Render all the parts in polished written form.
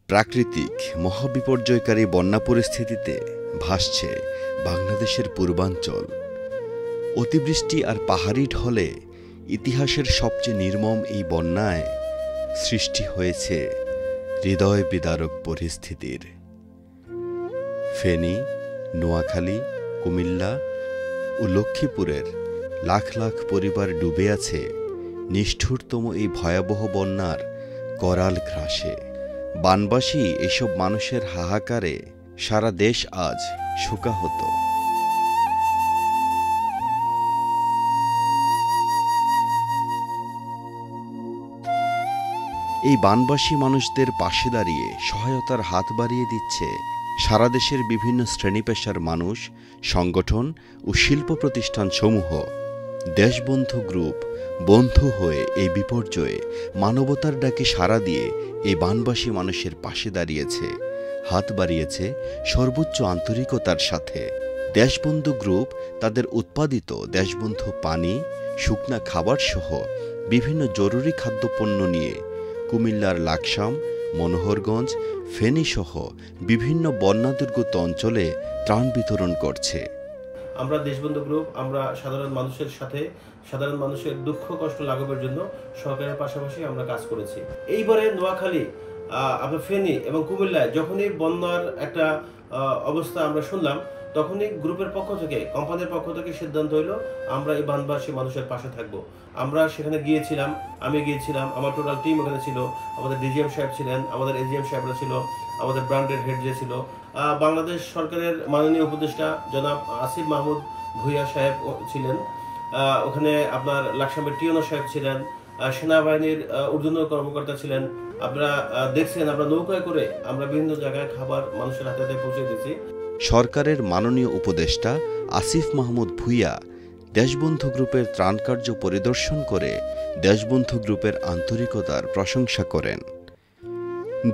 প্রাকৃতিক মহাবিপর্যয়কারী বন্যা পরিস্থিতিতে ভাসছে বাংলাদেশের পূর্বাঞ্চল। অতিবৃষ্টি আর পাহাড়ি ঢলে ইতিহাসের সবচেয়ে নির্মম এই বন্যায় সৃষ্টি হয়েছে হৃদয় বিদারক পরিস্থিতির। ফেনী, নোয়াখালী, কুমিল্লা ও লক্ষ্মীপুরের লাখ লাখ পরিবার ডুবে আছে নিষ্ঠুরতম এই ভয়াবহ বন্যার করাল গ্রাসে। বানবাসী এসব মানুষের হাহাকারে সারা দেশ আজ শোকাহত। এই বানবাসী মানুষদের পাশে দাঁড়িয়ে সহায়তার হাত বাড়িয়ে দিচ্ছে সারা দেশের বিভিন্ন শ্রেণী পেশার মানুষ, সংগঠন ও শিল্প প্রতিষ্ঠানসমূহ। দেশবন্ধু গ্রুপ বন্ধু হয়ে এই বিপর্যয়ে মানবতার ডাকে সাড়া দিয়ে এই বানবাসী মানুষের পাশে দাঁড়িয়েছে, হাত বাড়িয়েছে সর্বোচ্চ আন্তরিকতার সাথে। দেশবন্ধু গ্রুপ তাদের উৎপাদিত দেশবন্ধু পানি, শুকনা খাবার সহ বিভিন্ন জরুরি খাদ্যপণ্য নিয়ে কুমিল্লার লাকসাম, মনোহরগঞ্জ, ফেনী সহ বিভিন্ন বন্যাদুর্গত অঞ্চলে ত্রাণ বিতরণ করছে। আমরা দেশবন্ধু গ্রুপ আমরা সাধারণ মানুষের সাথে, সাধারণ মানুষের দুঃখ কষ্ট লাঘবের জন্য সরকারের পাশাপাশি আমরা কাজ করেছি। এইবারে নোয়াখালী, আপনার ফেনী এবং কুমিল্লায় যখনই বন্যার একটা অবস্থা আমরা শুনলাম, তখনই গ্রুপের পক্ষ থেকে, কোম্পানির পক্ষ থেকে সিদ্ধান্ত হইলো আমরা এই বানবাসী মানুষের পাশে থাকবো। আমরা সেখানে গিয়েছিলাম, আমি গিয়েছিলাম, আমার টোটাল টিম ওখানে ছিল। আমাদের ডিজিএম সাহেব ছিলেন, আমাদের এজিএম সাহেবরা ছিল, আমাদের ব্র্যান্ডের হেড যে ছিল, বাংলাদেশ সরকারের মাননীয় উপদেষ্টা জনাব আসিফ মাহমুদ ভুইয়া সাহেব ছিলেন, ওখানে আপনার লাকসামের টিওনো সাহেব ছিলেন, সেনাবাহিনীর ঊর্ধ্বতন কর্মকর্তা ছিলেন। আপনারা দেখছেন আমরা নৌকায় করে আমরা বিভিন্ন জায়গায় খাবার মানুষের হাতে হাতে পৌঁছে দিয়েছি। সরকারের মাননীয় উপদেষ্টা আসিফ মাহমুদ ভুইয়া দেশবন্ধু গ্রুপের ত্রাণকার্য পরিদর্শন করে দেশবন্ধু গ্রুপের আন্তরিকতার প্রশংসা করেন।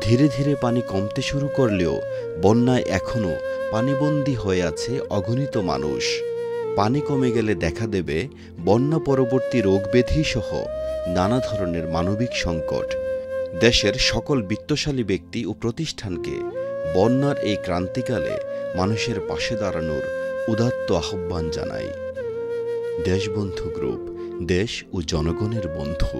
ধীরে ধীরে পানি কমতে শুরু করলেও বন্যায় এখনও পানিবন্দী হয়ে আছে অগণিত মানুষ। পানি কমে গেলে দেখা দেবে বন্যা পরবর্তী রোগব্যাধি সহ নানা ধরনের মানবিক সংকট। দেশের সকল বিত্তশালী ব্যক্তি ও প্রতিষ্ঠানকে বন্যার এই ক্রান্তিকালে মানুষের পাশে দাঁড়ানোর উদাত্ত আহ্বান জানাই। দেশবন্ধু গ্রুপ, দেশ ও জনগণের বন্ধু।